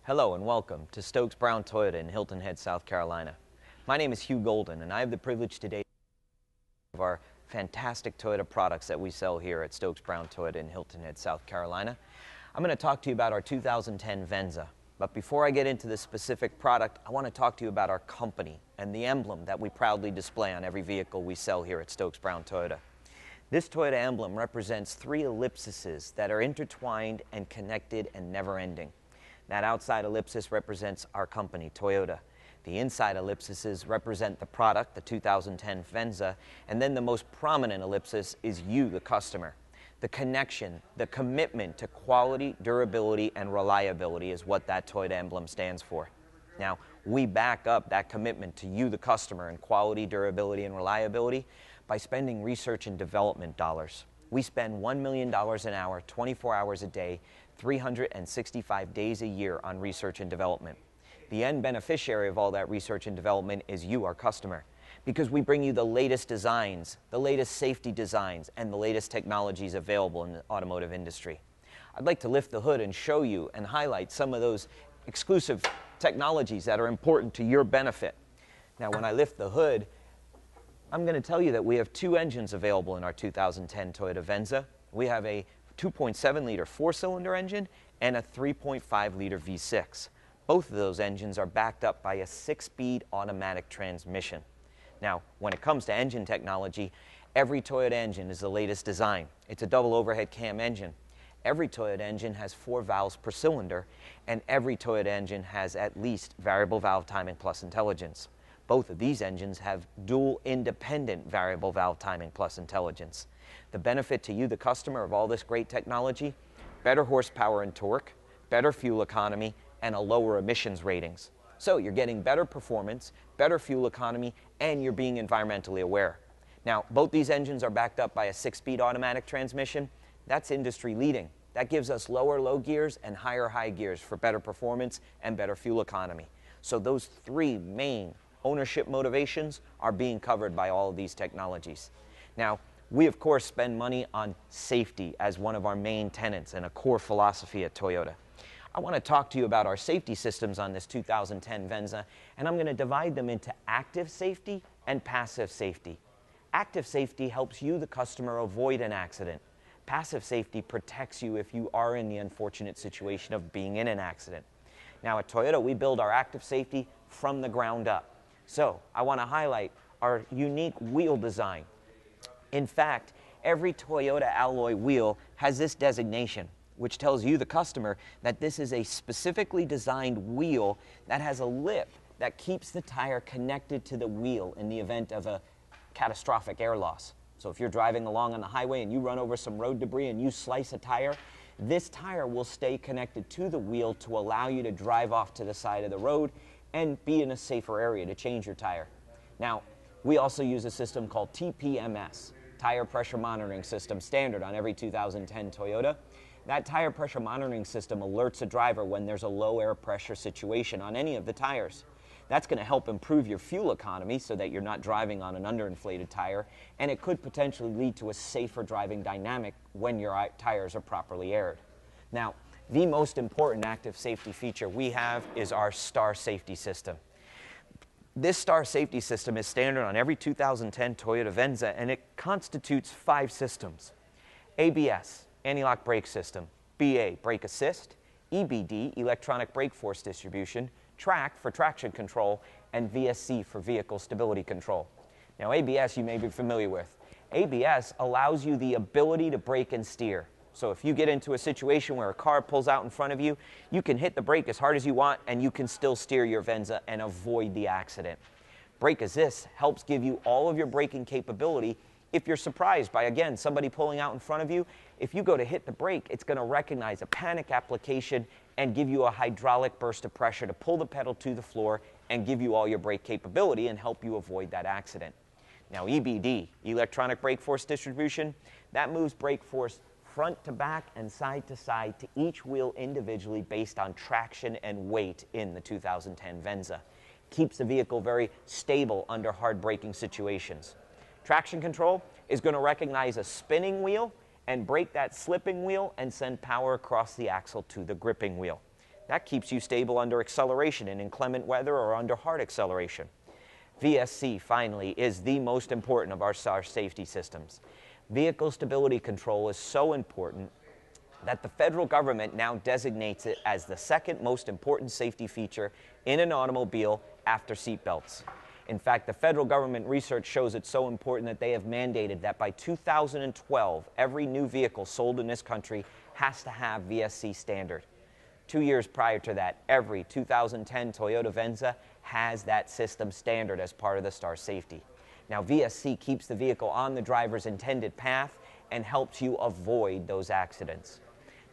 Hello and welcome to Stokes Brown Toyota in Hilton Head, South Carolina. My name is Hugh Golden and I have the privilege today of our fantastic Toyota products that we sell here at Stokes Brown Toyota in Hilton Head, South Carolina. I'm going to talk to you about our 2010 Venza. But before I get into the specific product, I want to talk to you about our company and the emblem that we proudly display on every vehicle we sell here at Stokes Brown Toyota. This Toyota emblem represents three ellipses that are intertwined and connected and never-ending. That outside ellipsis represents our company, Toyota. The inside ellipses represent the product, the 2010 Venza, and then the most prominent ellipsis is you, the customer. The connection, the commitment to quality, durability, and reliability is what that Toyota emblem stands for. Now, we back up that commitment to you, the customer, in quality, durability, and reliability by spending research and development dollars. We spend $1 million an hour, 24 hours a day, 365 days a year on research and development. The end beneficiary of all that research and development is you, our customer, because we bring you the latest designs, the latest safety designs, and the latest technologies available in the automotive industry. I'd like to lift the hood and show you and highlight some of those exclusive technologies that are important to your benefit. Now, when I lift the hood, I'm going to tell you that we have two engines available in our 2010 Toyota Venza. We have a 2.7-liter four-cylinder engine and a 3.5-liter V6. Both of those engines are backed up by a 6-speed automatic transmission. Now, when it comes to engine technology, every Toyota engine is the latest design. It's a double overhead cam engine. Every Toyota engine has 4 valves per cylinder, and every Toyota engine has at least variable valve timing plus intelligence. Both of these engines have dual independent variable valve timing plus intelligence. The benefit to you, the customer, of all this great technology: better horsepower and torque, better fuel economy, and a lower emissions ratings. So you're getting better performance, better fuel economy, and you're being environmentally aware. Now, both these engines are backed up by a 6-speed automatic transmission. That's industry leading. That gives us lower low gears and higher high gears for better performance and better fuel economy. So those three main ownership motivations are being covered by all of these technologies. Now, we of course spend money on safety as one of our main tenets and a core philosophy at Toyota. I want to talk to you about our safety systems on this 2010 Venza, and I'm going to divide them into active safety and passive safety. Active safety helps you, the customer, avoid an accident. Passive safety protects you if you are in the unfortunate situation of being in an accident. Now at Toyota, we build our active safety from the ground up. So I want to highlight our unique wheel design. In fact, every Toyota alloy wheel has this designation, which tells you, the customer, that this is a specifically designed wheel that has a lip that keeps the tire connected to the wheel in the event of a catastrophic air loss. So if you're driving along on the highway and you run over some road debris and you slice a tire, this tire will stay connected to the wheel to allow you to drive off to the side of the road and be in a safer area to change your tire. Now, we also use a system called TPMS, Tire Pressure Monitoring System, standard on every 2010 Toyota. That tire pressure monitoring system alerts a driver when there's a low air pressure situation on any of the tires. That's going to help improve your fuel economy so that you're not driving on an underinflated tire, and it could potentially lead to a safer driving dynamic when your tires are properly aired. Now, the most important active safety feature we have is our STAR safety system. This STAR safety system is standard on every 2010 Toyota Venza, and it constitutes 5 systems: ABS, anti-lock brake system; BA, brake assist; EBD, electronic brake force distribution; TRAC for traction control; and VSC for vehicle stability control. Now, ABS you may be familiar with. ABS allows you the ability to brake and steer. So if you get into a situation where a car pulls out in front of you, you can hit the brake as hard as you want and you can still steer your Venza and avoid the accident. Brake assist helps give you all of your braking capability. If you're surprised by, again, somebody pulling out in front of you, if you go to hit the brake, it's going to recognize a panic application and give you a hydraulic burst of pressure to pull the pedal to the floor and give you all your brake capability and help you avoid that accident. Now, EBD, electronic brake force distribution, that moves brake force front to back and side to side to each wheel individually based on traction and weight in the 2010 Venza. Keeps the vehicle very stable under hard braking situations. Traction control is going to recognize a spinning wheel and brake that slipping wheel and send power across the axle to the gripping wheel. That keeps you stable under acceleration in inclement weather or under hard acceleration. VSC, finally, is the most important of our SAR safety systems. Vehicle stability control is so important that the federal government now designates it as the second most important safety feature in an automobile after seatbelts. In fact, the federal government research shows it's so important that they have mandated that by 2012, every new vehicle sold in this country has to have VSC standard. 2 years prior to that, every 2010 Toyota Venza has that system standard as part of the STAR safety. Now, VSC keeps the vehicle on the driver's intended path and helps you avoid those accidents.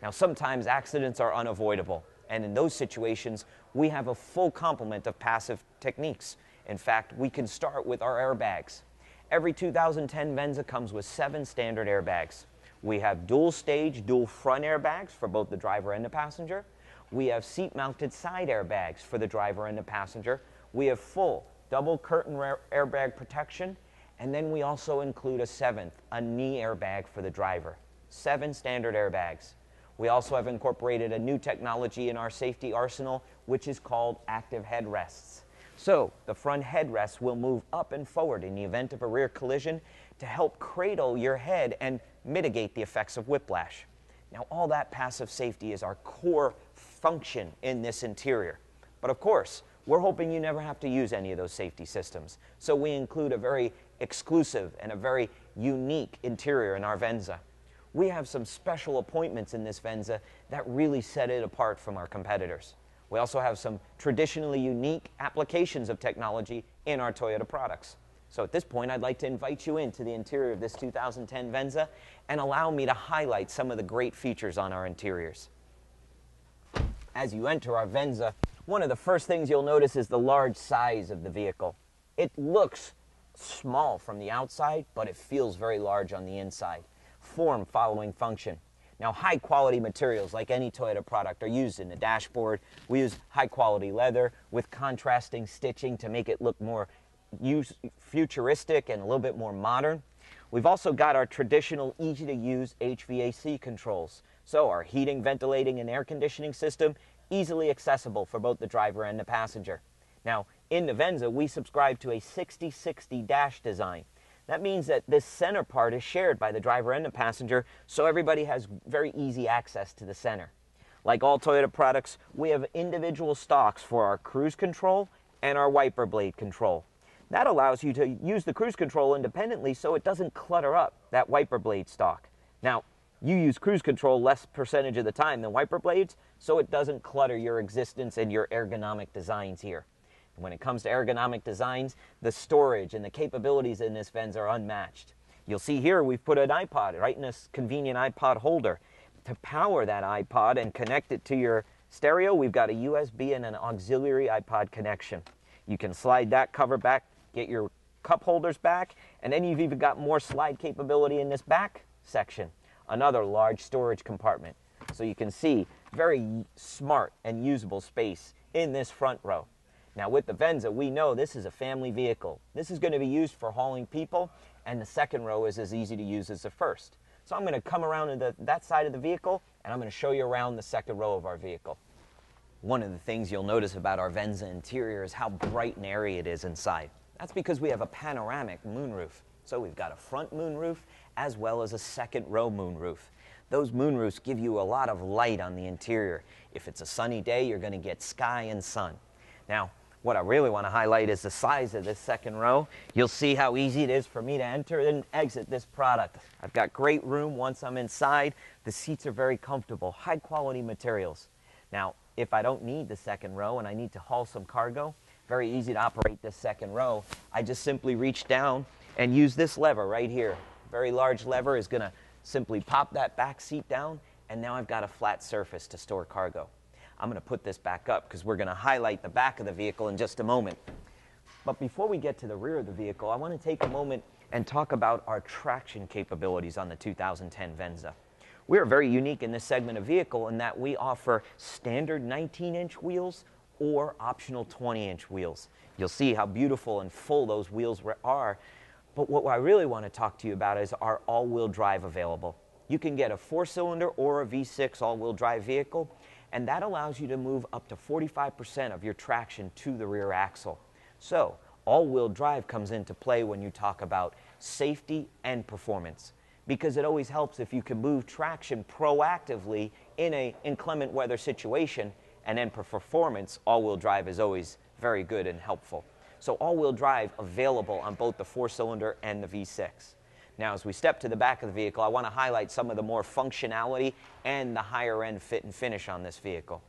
Now, sometimes accidents are unavoidable, and in those situations, we have a full complement of passive techniques. In fact, we can start with our airbags. Every 2010 Venza comes with 7 standard airbags. We have dual stage, dual front airbags for both the driver and the passenger. We have seat-mounted side airbags for the driver and the passenger. We have full double curtain airbag protection, and then we also include a 7th, a knee airbag for the driver. 7 standard airbags. We also have incorporated a new technology in our safety arsenal, which is called active headrests. So the front headrest will move up and forward in the event of a rear collision to help cradle your head and mitigate the effects of whiplash. Now, all that passive safety is our core function in this interior. But of course, we're hoping you never have to use any of those safety systems. So we include a very exclusive and a very unique interior in our Venza. We have some special appointments in this Venza that really set it apart from our competitors. We also have some traditionally unique applications of technology in our Toyota products. So at this point, I'd like to invite you into the interior of this 2010 Venza and allow me to highlight some of the great features on our interiors. As you enter our Venza, one of the first things you'll notice is the large size of the vehicle. It looks small from the outside, but it feels very large on the inside. Form following function. Now, high-quality materials, like any Toyota product, are used in the dashboard. We use high-quality leather with contrasting stitching to make it look more futuristic and a little bit more modern. We've also got our traditional, easy-to-use HVAC controls. So our heating, ventilating, and air conditioning system, easily accessible for both the driver and the passenger. Now, in the Venza, we subscribe to a 60/60 dash design. That means that this center part is shared by the driver and the passenger, so everybody has very easy access to the center. Like all Toyota products, we have individual stalks for our cruise control and our wiper blade control. That allows you to use the cruise control independently so it doesn't clutter up that wiper blade stalk. Now, you use cruise control less percentage of the time than wiper blades, so it doesn't clutter your existence and your ergonomic designs here. When it comes to ergonomic designs, the storage and the capabilities in this Venza are unmatched. You'll see here we've put an iPod right in this convenient iPod holder. To power that iPod and connect it to your stereo, we've got a USB and an auxiliary iPod connection. You can slide that cover back, get your cup holders back, and then you've even got more slide capability in this back section. Another large storage compartment. So you can see very smart and usable space in this front row. Now with the Venza, we know this is a family vehicle. This is going to be used for hauling people, and the second row is as easy to use as the first. So I'm going to come around to that side of the vehicle, and I'm going to show you around the second row of our vehicle. One of the things you'll notice about our Venza interior is how bright and airy it is inside. That's because we have a panoramic moonroof. So we've got a front moonroof as well as a second row moonroof. Those moonroofs give you a lot of light on the interior. If it's a sunny day, you're going to get sky and sun. Now, what I really want to highlight is the size of this second row. You'll see how easy it is for me to enter and exit this product. I've got great room once I'm inside. The seats are very comfortable, high quality materials. Now, if I don't need the second row and I need to haul some cargo, very easy to operate this second row. I just simply reach down and use this lever right here. Very large lever is going to simply pop that back seat down, and now I've got a flat surface to store cargo. I'm going to put this back up because we're going to highlight the back of the vehicle in just a moment. But before we get to the rear of the vehicle, I want to take a moment and talk about our traction capabilities on the 2010 Venza. We are very unique in this segment of vehicle in that we offer standard 19-inch wheels or optional 20-inch wheels. You'll see how beautiful and full those wheels are. But what I really want to talk to you about is our all-wheel drive available. You can get a 4-cylinder or a V6 all-wheel drive vehicle, and that allows you to move up to 45% of your traction to the rear axle. So, all-wheel drive comes into play when you talk about safety and performance, because it always helps if you can move traction proactively in an inclement weather situation, and then for performance, all-wheel drive is always very good and helpful. So all-wheel drive available on both the 4-cylinder and the V6. Now, as we step to the back of the vehicle, I want to highlight some of the more functionality and the higher-end fit and finish on this vehicle.